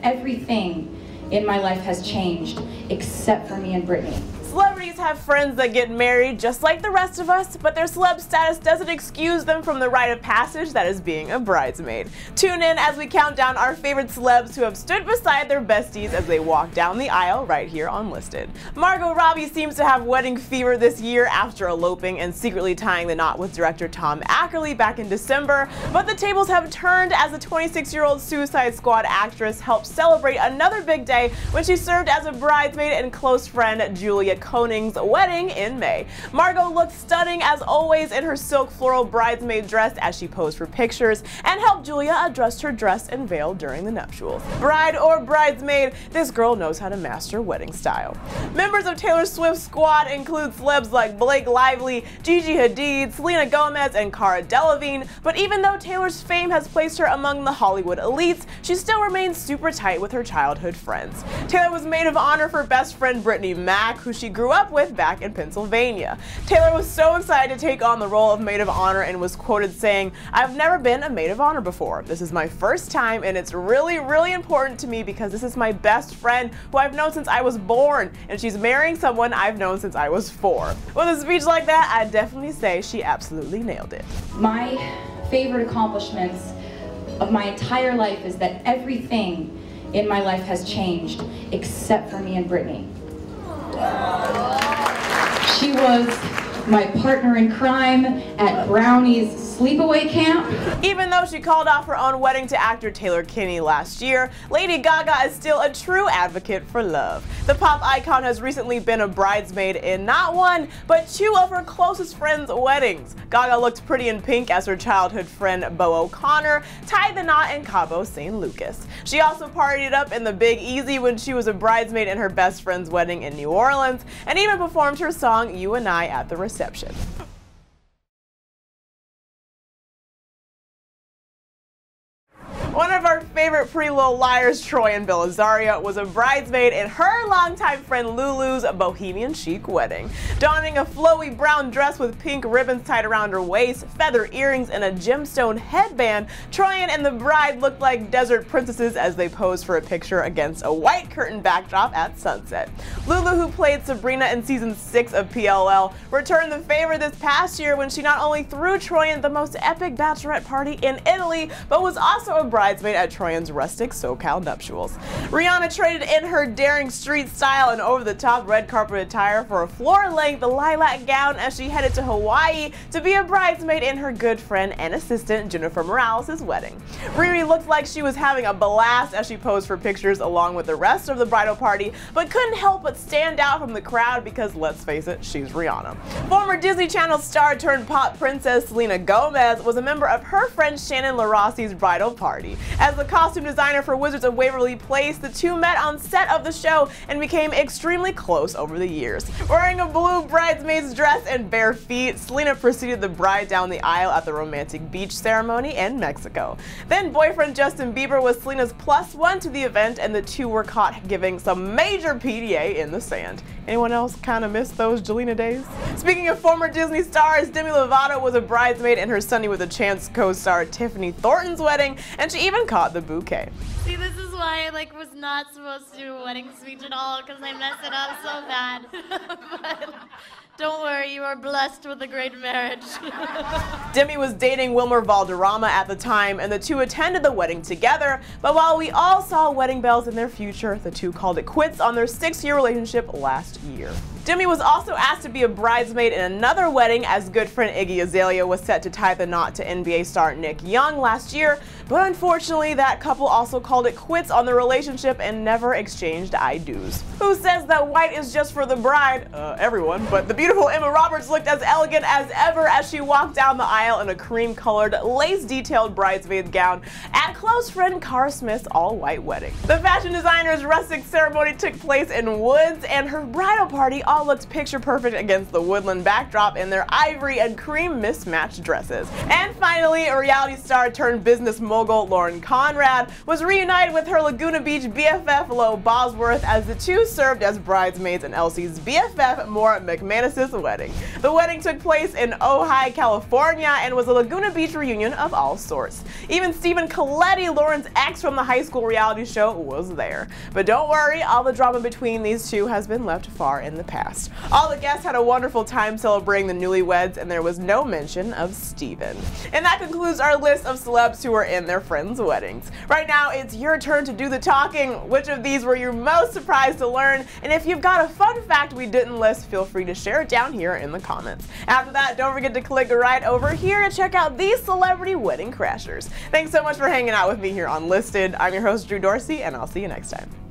Everything in my life has changed except for me and Britney. Celebrities have friends that get married just like the rest of us, but their celeb status doesn't excuse them from the rite of passage that is being a bridesmaid. Tune in as we count down our favorite celebs who have stood beside their besties as they walk down the aisle right here on Listed. Margot Robbie seems to have wedding fever this year after eloping and secretly tying the knot with director Tom Ackerley back in December, but the tables have turned as the 26-year-old Suicide Squad actress helped celebrate another big day when she served as a bridesmaid and close friend Julia Koning's wedding in May. Margot looked stunning as always in her silk floral bridesmaid dress as she posed for pictures and helped Julia adjust her dress and veil during the nuptials. Bride or bridesmaid, this girl knows how to master wedding style. Members of Taylor Swift's squad include celebs like Blake Lively, Gigi Hadid, Selena Gomez, and Cara Delevingne, but even though Taylor's fame has placed her among the Hollywood elites, she still remains super tight with her childhood friends. Taylor was maid of honor for best friend Brittany Mac, who she grew up with back in Pennsylvania. Taylor was so excited to take on the role of maid of honor and was quoted saying, "I've never been a maid of honor before. This is my first time and it's really, really important to me because this is my best friend who I've known since I was born, and she's marrying someone I've known since I was 4. With a speech like that, I'd definitely say she absolutely nailed it. My favorite accomplishments of my entire life is that everything in my life has changed except for me and Britney. She was my partner in crime at Brownie's sleepaway camp. Even though she called off her own wedding to actor Taylor Kinney last year, Lady Gaga is still a true advocate for love. The pop icon has recently been a bridesmaid in not one, but 2 of her closest friends' weddings. Gaga looked pretty in pink as her childhood friend Beau O'Connor tied the knot in Cabo San Lucas. She also partied up in the Big Easy when she was a bridesmaid in her best friend's wedding in New Orleans, and even performed her song You and I at the reception. One of our favorite Pretty Little Liars, Troian Bellisario, was a bridesmaid in her longtime friend Lulu's bohemian chic wedding. Donning a flowy brown dress with pink ribbons tied around her waist, feather earrings, and a gemstone headband, Troian and the bride looked like desert princesses as they posed for a picture against a white curtain backdrop at sunset. Lulu, who played Sabrina in season 6 of PLL, returned the favor this past year when she not only threw Troian the most epic bachelorette party in Italy, but was also a bridesmaid at Troian's rustic SoCal nuptials. Rihanna traded in her daring street style and over-the-top red carpet attire for a floor-length lilac gown as she headed to Hawaii to be a bridesmaid in her good friend and assistant Jennifer Morales' wedding. Riri looked like she was having a blast as she posed for pictures along with the rest of the bridal party, but couldn't help but stand out from the crowd because, let's face it, she's Rihanna. Former Disney Channel star turned pop princess Selena Gomez was a member of her friend Shannon LaRossi's bridal party. As the costume designer for Wizards of Waverly Place, the 2 met on set of the show and became extremely close over the years. Wearing a blue bridesmaid's dress and bare feet, Selena preceded the bride down the aisle at the romantic beach ceremony in Mexico. Then boyfriend Justin Bieber was Selena's +1 to the event, and the 2 were caught giving some major PDA in the sand. Anyone else kind of miss those Jelena days? Speaking of former Disney stars, Demi Lovato was a bridesmaid in her Sunny with a Chance co-star Tiffany Thornton's wedding, and she even caught the bouquet. See, this is why I was not supposed to do a wedding speech at all, because I messed it up so bad. But don't worry, you are blessed with a great marriage. Demi was dating Wilmer Valderrama at the time, and the 2 attended the wedding together, but while we all saw wedding bells in their future, the 2 called it quits on their 6-year relationship last year. Demi was also asked to be a bridesmaid in another wedding as good friend Iggy Azalea was set to tie the knot to NBA star Nick Young last year, but unfortunately that couple also called it quits on the relationship and never exchanged I-do's. Who says that white is just for the bride? Everyone, but the beautiful Emma Roberts looked as elegant as ever as she walked down the aisle in a cream-colored, lace-detailed bridesmaid gown at close friend Cara Smith's all-white wedding. The fashion designer's rustic ceremony took place in woods, and her bridal party all looked picture perfect against the woodland backdrop in their ivory and cream mismatched dresses. And finally, a reality star turned business mogul Lauren Conrad was reunited with her Laguna Beach BFF Lo Bosworth as the 2 served as bridesmaids in Elsie's BFF Maura McManus's wedding. The wedding took place in Ojai, California, and was a Laguna Beach reunion of all sorts. Even Stephen Colette Letty, Lauren's ex from the high school reality show, was there. But don't worry, all the drama between these two has been left far in the past. All the guests had a wonderful time celebrating the newlyweds, and there was no mention of Steven. And that concludes our list of celebs who were in their friends' weddings. Right now, it's your turn to do the talking. Which of these were you most surprised to learn? And if you've got a fun fact we didn't list, feel free to share it down here in the comments. After that, don't forget to click right over here to check out these celebrity wedding crashers. Thanks so much for hanging out with me here on Listed. I'm your host, Drew Dorsey, and I'll see you next time.